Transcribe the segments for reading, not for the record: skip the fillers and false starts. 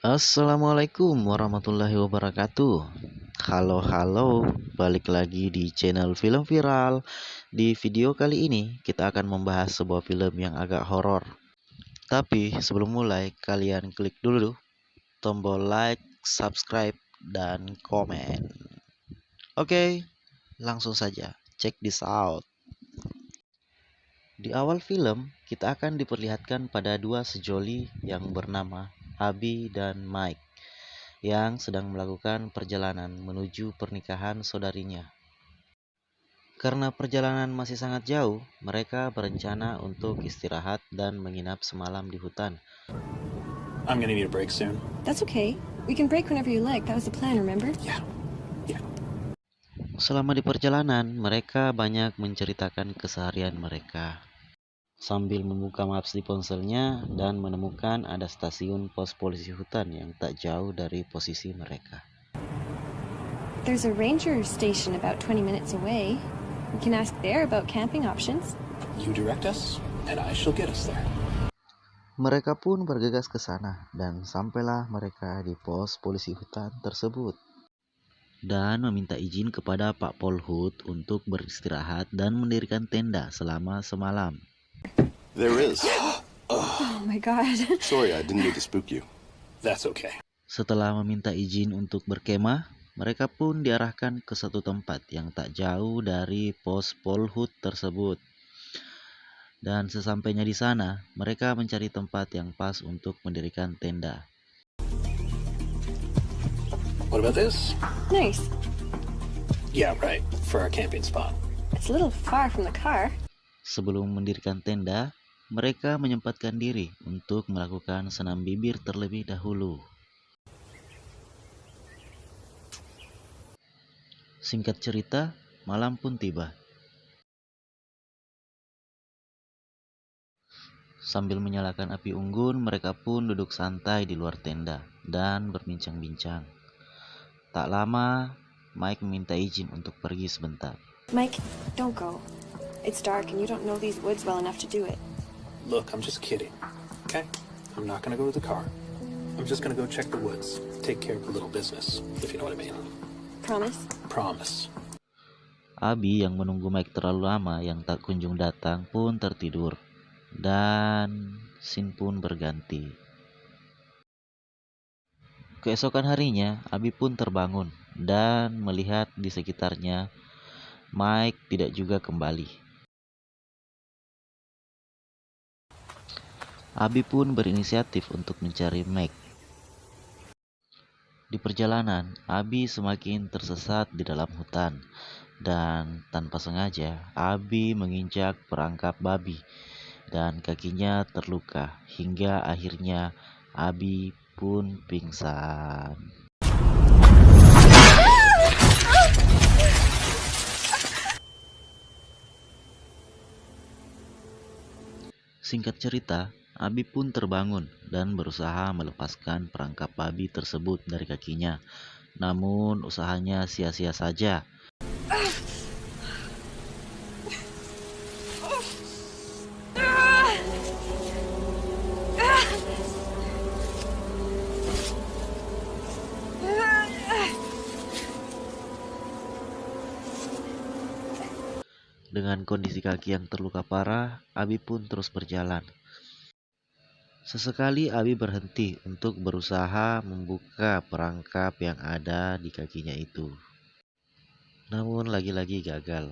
Assalamualaikum warahmatullahi wabarakatuh. Halo, balik lagi di channel Film Viral. Di video kali ini kita akan membahas sebuah film yang agak horor. Tapi sebelum mulai, kalian klik dulu tombol like, subscribe, dan komen. Oke, langsung saja. Check this out. Di awal film, kita akan diperlihatkan pada dua sejoli yang bernama Abi dan Mike yang sedang melakukan perjalanan menuju pernikahan saudarinya. Karena perjalanan masih sangat jauh, mereka berencana untuk istirahat dan menginap semalam di hutan. I'm gonna need a break soon. That's okay. We can break whenever you like. That was the plan, remember? Yeah. Selama di perjalanan, mereka banyak menceritakan keseharian mereka. Sambil membuka maps di ponselnya dan menemukan ada stasiun pos polisi hutan yang tak jauh dari posisi mereka. There's a ranger station about 20 minutes away. We can ask there about camping options. You direct us, and I shall get us there. Mereka pun bergegas ke sana dan sampailah mereka di pos polisi hutan tersebut dan meminta izin kepada Pak Polhut untuk beristirahat dan mendirikan tenda selama semalam. There is. Oh my god. Sorry, I didn't mean to spook you. That's okay. Setelah meminta izin untuk berkemah, mereka pun diarahkan ke satu tempat yang tak jauh dari pos Polhut tersebut. Dan sesampainya di sana, mereka mencari tempat yang pas untuk mendirikan tenda. What about this? Nice. Yeah, right. For our camping spot. It's a little far from the car. Sebelum mendirikan tenda, mereka menyempatkan diri untuk melakukan senam bibir terlebih dahulu. Singkat cerita, malam pun tiba. Sambil menyalakan api unggun, mereka pun duduk santai di luar tenda dan berbincang-bincang. Tak lama, Mike meminta izin untuk pergi sebentar. Mike, don't go. It's dark and you don't know these woods well enough to do it. Look, I'm just kidding. Okay? I'm not gonna go to the car. I'm just gonna go check the woods. Take care of a little business, if you know what I mean. Promise? Promise. Abi yang menunggu Mike terlalu lama yang tak kunjung datang pun tertidur. Dan scene pun berganti. Keesokan harinya, Abi pun terbangun dan melihat di sekitarnya Mike tidak juga kembali. Abi pun berinisiatif untuk mencari Mike. Di perjalanan, Abi semakin tersesat di dalam hutan dan tanpa sengaja Abi menginjak perangkap babi dan kakinya terluka hingga akhirnya Abi pun pingsan. Singkat cerita, Abi pun terbangun dan berusaha melepaskan perangkap babi tersebut dari kakinya. Namun usahanya sia-sia saja. Dengan kondisi kaki yang terluka parah, Abi pun terus berjalan. Sesekali Abi berhenti untuk berusaha membuka perangkap yang ada di kakinya itu. Namun lagi-lagi gagal.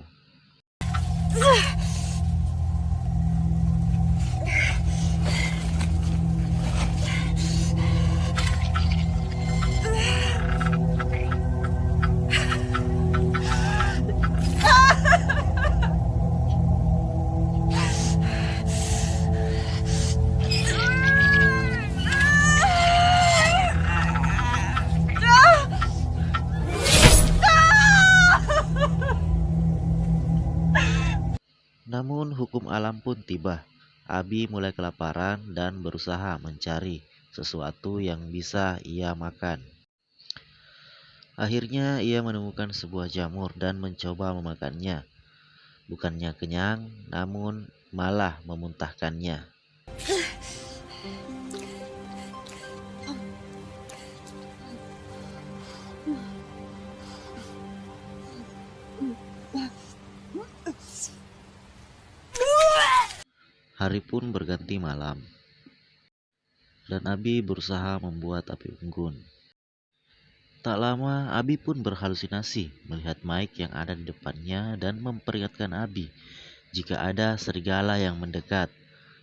Namun hukum alam pun tiba. Abi mulai kelaparan dan berusaha mencari sesuatu yang bisa ia makan. Akhirnya ia menemukan sebuah jamur dan mencoba memakannya. Bukannya kenyang, namun malah memuntahkannya. Hari pun berganti malam, dan Abi berusaha membuat api unggun. Tak lama, Abi pun berhalusinasi melihat Mike yang ada di depannya dan memperingatkan Abi jika ada serigala yang mendekat,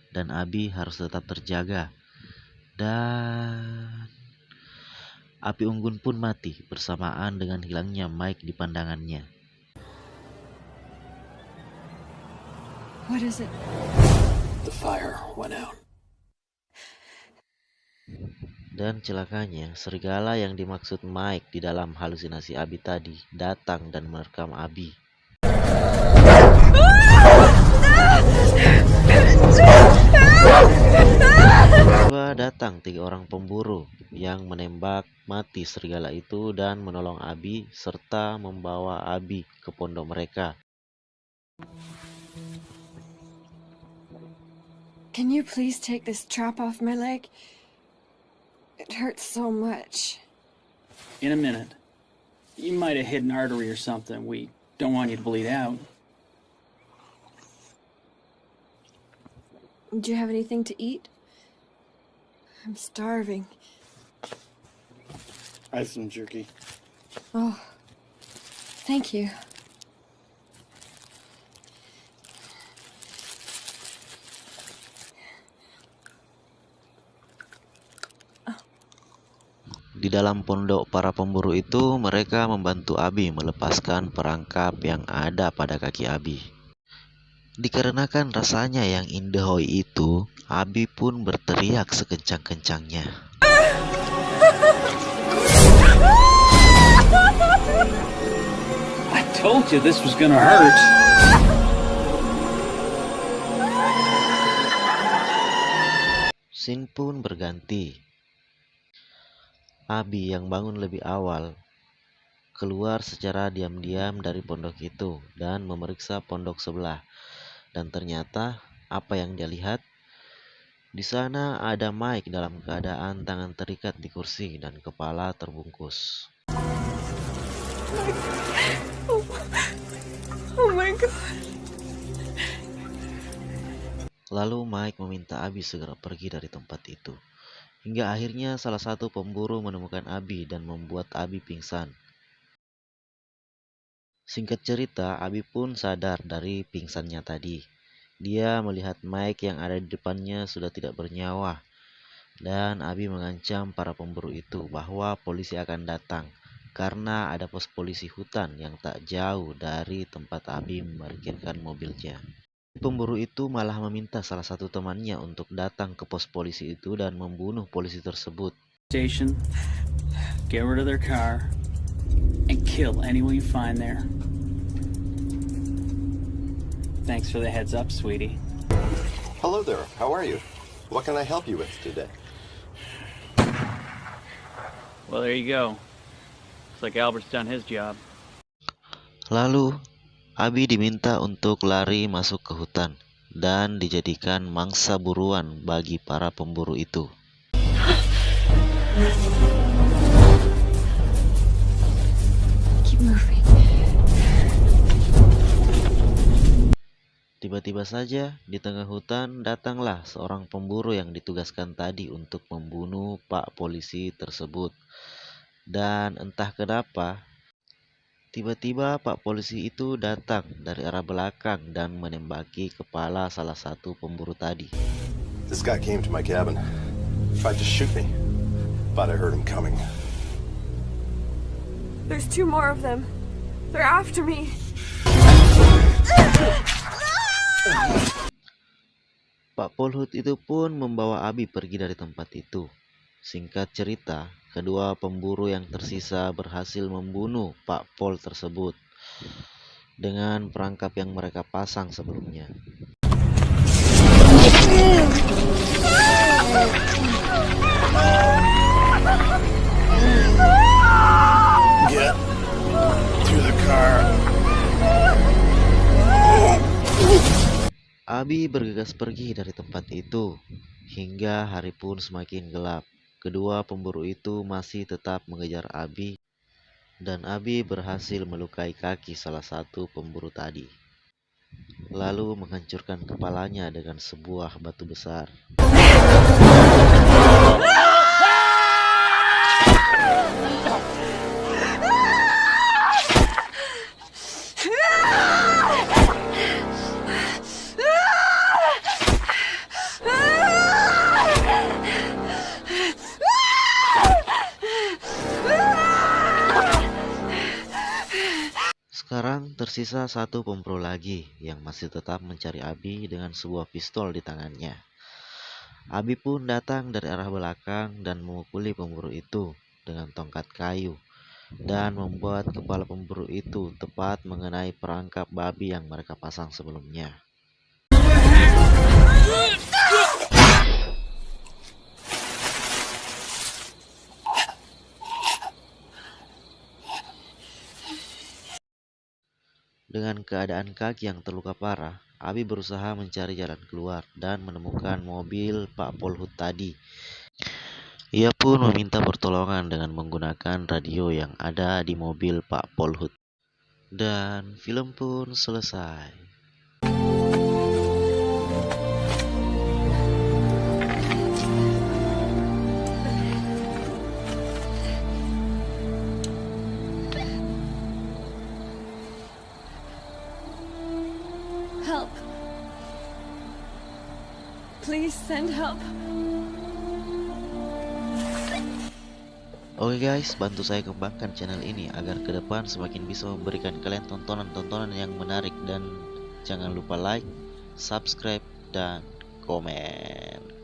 dan Abi harus tetap terjaga. Dan api unggun pun mati bersamaan dengan hilangnya Mike di pandangannya. What is it? The fire went out. Dan celakanya, serigala yang dimaksud Mike di dalam halusinasi Abi tadi datang dan menerkam Abi. Tiba datang 3 orang pemburu yang menembak mati serigala itu dan menolong Abi serta membawa Abi ke pondok mereka. Can you please take this trap off my leg? It hurts so much. In a minute. You might have hit an artery or something. We don't want you to bleed out. Do you have anything to eat? I'm starving. I have some jerky. Oh, thank you. Di dalam pondok para pemburu itu, mereka membantu Abi melepaskan perangkap yang ada pada kaki Abi. Dikarenakan rasanya yang indahoi itu, Abi pun berteriak sekencang-kencangnya. I told you this was gonna hurt. Scene pun berganti. Abi yang bangun lebih awal keluar secara diam-diam dari pondok itu dan memeriksa pondok sebelah. Dan ternyata apa yang dia lihat? Di sana ada Mike dalam keadaan tangan terikat di kursi dan kepala terbungkus. Oh my god. Lalu Mike meminta Abi segera pergi dari tempat itu. Hingga akhirnya salah satu pemburu menemukan Abi dan membuat Abi pingsan. Singkat cerita, Abi pun sadar dari pingsannya tadi. Dia melihat Mike yang ada di depannya sudah tidak bernyawa. Dan Abi mengancam para pemburu itu bahwa polisi akan datang karena ada pos polisi hutan yang tak jauh dari tempat Abi memarkirkan mobilnya. Pemburu itu malah meminta salah satu temannya untuk datang ke pos polisi itu dan membunuh polisi tersebut. Station. Get rid of their car. And kill anyone you find there. Thanks for the heads up, sweetie. Hello there. How are you? What can I help you with today? Well, there you go. Looks like Albert's done his job. Lalu, Abi diminta untuk lari masuk ke hutan dan dijadikan mangsa buruan bagi para pemburu itu. Keep moving. Tiba-tiba saja di tengah hutan datanglah seorang pemburu yang ditugaskan tadi untuk membunuh Pak Polisi tersebut. Dan entah kenapa, tiba-tiba Pak Polisi itu datang dari arah belakang dan menembaki kepala salah satu pemburu tadi. This guy came to my cabin. Tried to shoot me. Thought I heard him coming. There's 2 more of them. They're after me. Pak Polhut itu pun membawa Abi pergi dari tempat itu. Singkat cerita, kedua pemburu yang tersisa berhasil membunuh Pak Pol tersebut dengan perangkap yang mereka pasang sebelumnya. Get through the car. Abi bergegas pergi dari tempat itu hingga hari pun semakin gelap. Kedua pemburu itu masih tetap mengejar Abi dan Abi berhasil melukai kaki salah satu pemburu tadi. lalu menghancurkan kepalanya dengan sebuah batu besar. Sekarang tersisa satu pemburu lagi yang masih tetap mencari Abi dengan sebuah pistol di tangannya. Abi pun datang dari arah belakang dan memukuli pemburu itu dengan tongkat kayu dan membuat kepala pemburu itu tepat mengenai perangkap babi yang mereka pasang sebelumnya. Dengan keadaan kaki yang terluka parah, Abi berusaha mencari jalan keluar dan menemukan mobil Pak Polhut tadi. Ia pun meminta pertolongan dengan menggunakan radio yang ada di mobil Pak Polhut. Dan film pun selesai. Help. Please send help. Oke guys, bantu saya kembangkan channel ini agar ke depan semakin bisa memberikan kalian tontonan-tontonan yang menarik, dan jangan lupa like, subscribe, dan komen.